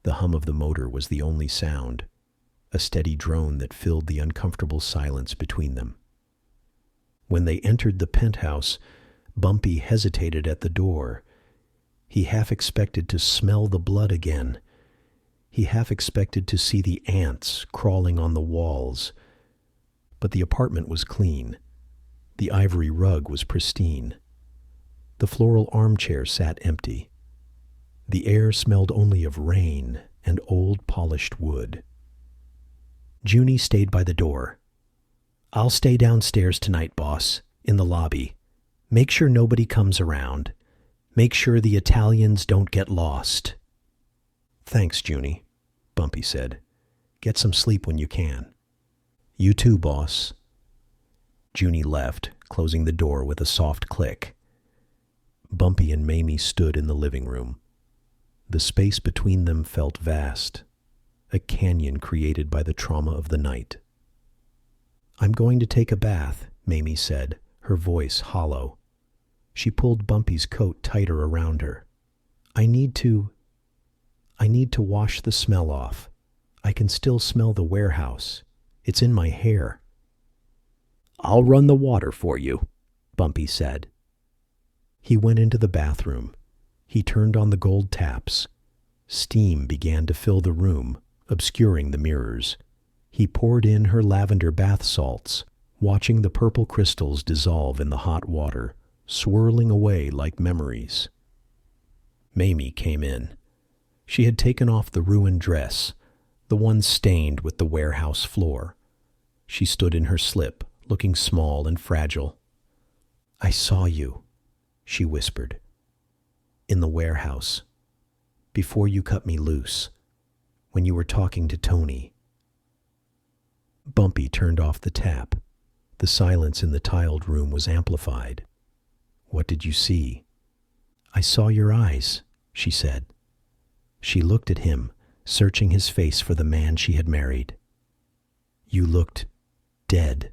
[SPEAKER 1] The hum of the motor was the only sound, a steady drone that filled the uncomfortable silence between them. When they entered the penthouse, Bumpy hesitated at the door. He half expected to smell the blood again. He half expected to see the ants crawling on the walls. But the apartment was clean. The ivory rug was pristine. The floral armchair sat empty. The air smelled only of rain and old polished wood. Junie stayed by the door. "I'll stay downstairs tonight, boss, in the lobby. Make sure nobody comes around. Make sure the Italians don't get lost." "Thanks, Junie," Bumpy said. "Get some sleep when you can." "You too, boss." Junie left, closing the door with a soft click. Bumpy and Mamie stood in the living room. The space between them felt vast, a canyon created by the trauma of the night. "I'm going to take a bath," Mamie said, her voice hollow. She pulled Bumpy's coat tighter around her. I need to wash the smell off. I can still smell the warehouse. It's in my hair." "I'll run the water for you," Bumpy said. He went into the bathroom. He turned on the gold taps. Steam began to fill the room, obscuring the mirrors. He poured in her lavender bath salts, watching the purple crystals dissolve in the hot water, swirling away like memories. Mamie came in. She had taken off the ruined dress, the one stained with the warehouse floor. She stood in her slip, looking small and fragile. "I saw you," she whispered. "In the warehouse. Before you cut me loose. When you were talking to Tony." Bumpy turned off the tap. The silence in the tiled room was amplified. "What did you see?" "I saw your eyes," she said. She looked at him, searching his face for the man she had married. "You looked dead.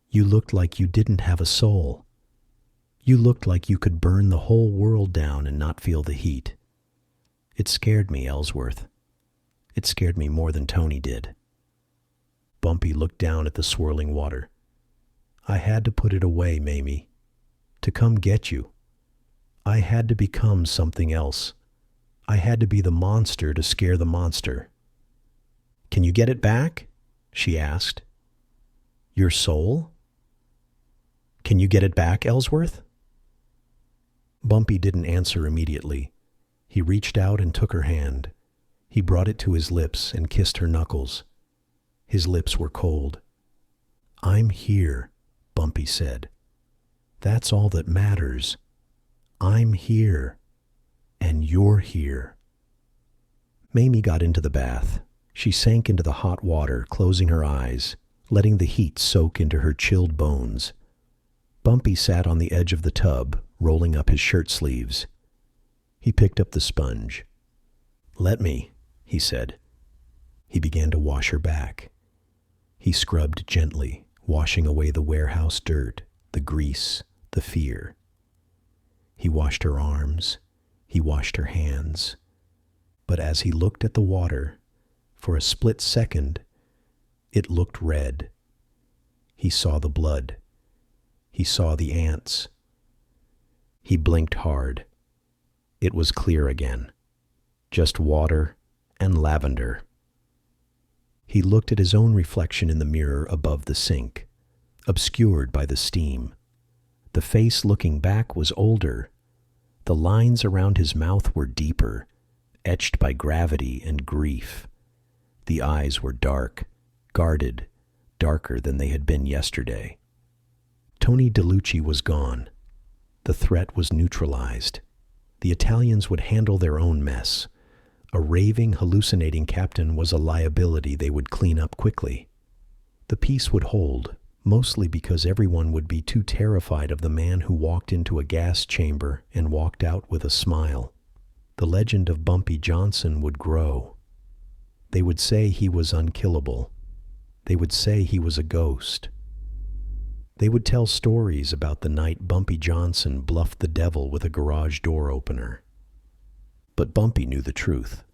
[SPEAKER 1] You looked like you didn't have a soul. You looked like you could burn the whole world down and not feel the heat. It scared me, Ellsworth. It scared me more than Tony did." Bumpy looked down at the swirling water. "I had to put it away, Mamie. To come get you. I had to become something else. I had to be the monster to scare the monster." "Can you get it back?" she asked. "Your soul? Can you get it back, Ellsworth?" Bumpy didn't answer immediately. He reached out and took her hand. He brought it to his lips and kissed her knuckles. His lips were cold. "I'm here," Bumpy said. "That's all that matters. I'm here, and you're here." Mamie got into the bath. She sank into the hot water, closing her eyes, letting the heat soak into her chilled bones. Bumpy sat on the edge of the tub, rolling up his shirt sleeves. He picked up the sponge. "Let me," he said. He began to wash her back. He scrubbed gently, washing away the warehouse dirt, the grease, the fear. He washed her arms. He washed her hands. But as he looked at the water, for a split second, it looked red. He saw the blood. He saw the ants. He blinked hard. It was clear again. Just water and lavender. He looked at his own reflection in the mirror above the sink, obscured by the steam. The face looking back was older. The lines around his mouth were deeper, etched by gravity and grief. The eyes were dark, guarded, darker than they had been yesterday. Tony DeLucci was gone. The threat was neutralized. The Italians would handle their own mess. A raving, hallucinating captain was a liability they would clean up quickly. The peace would hold, mostly because everyone would be too terrified of the man who walked into a gas chamber and walked out with a smile. The legend of Bumpy Johnson would grow. They would say he was unkillable. They would say he was a ghost. They would tell stories about the night Bumpy Johnson bluffed the devil with a garage door opener. But Bumpy knew the truth.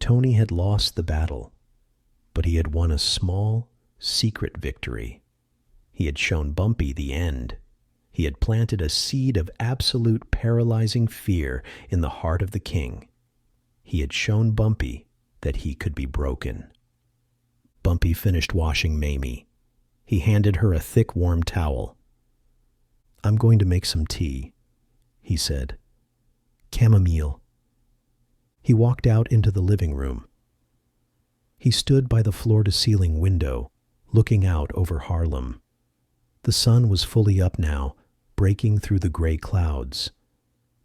[SPEAKER 1] Tony had lost the battle, but he had won a small, secret victory. He had shown Bumpy the end. He had planted a seed of absolute paralyzing fear in the heart of the king. He had shown Bumpy that he could be broken. Bumpy finished washing Mamie. He handed her a thick, warm towel. "I'm going to make some tea," he said. "Chamomile." He walked out into the living room. He stood by the floor-to-ceiling window, looking out over Harlem. The sun was fully up now, breaking through the gray clouds.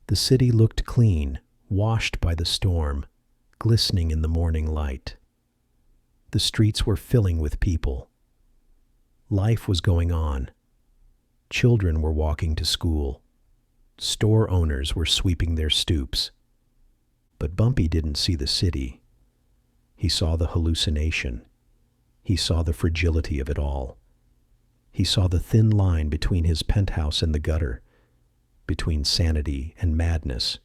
[SPEAKER 1] The city looked clean, washed by the storm, glistening in the morning light. The streets were filling with people. Life was going on. Children were walking to school. Store owners were sweeping their stoops. But Bumpy didn't see the city. He saw the hallucination. He saw the fragility of it all. He saw the thin line between his penthouse and the gutter, between sanity and madness.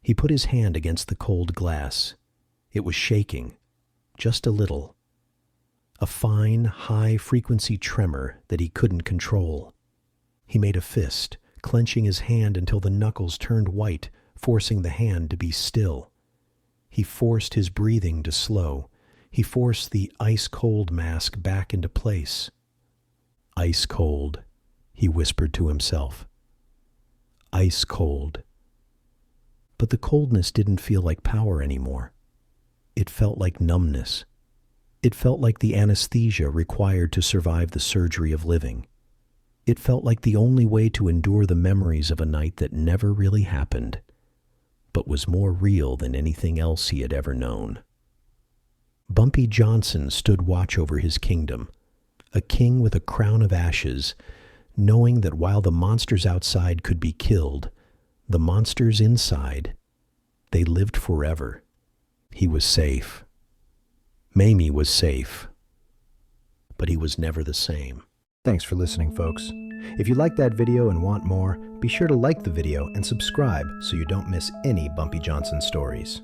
[SPEAKER 1] He put his hand against the cold glass. It was shaking, just a little. A fine, high-frequency tremor that he couldn't control. He made a fist, clenching his hand until the knuckles turned white, forcing the hand to be still. He forced his breathing to slow. He forced the ice-cold mask back into place. "Ice cold," he whispered to himself. "Ice cold." But the coldness didn't feel like power anymore. It felt like numbness. It felt like the anesthesia required to survive the surgery of living. It felt like the only way to endure the memories of a night that never really happened, but was more real than anything else he had ever known. Bumpy Johnson stood watch over his kingdom, a king with a crown of ashes, knowing that while the monsters outside could be killed, the monsters inside, they lived forever. He was safe. Mamie was safe. But he was never the same.
[SPEAKER 2] Thanks for listening, folks. If you liked that video and want more, be sure to like the video and subscribe so you don't miss any Bumpy Johnson stories.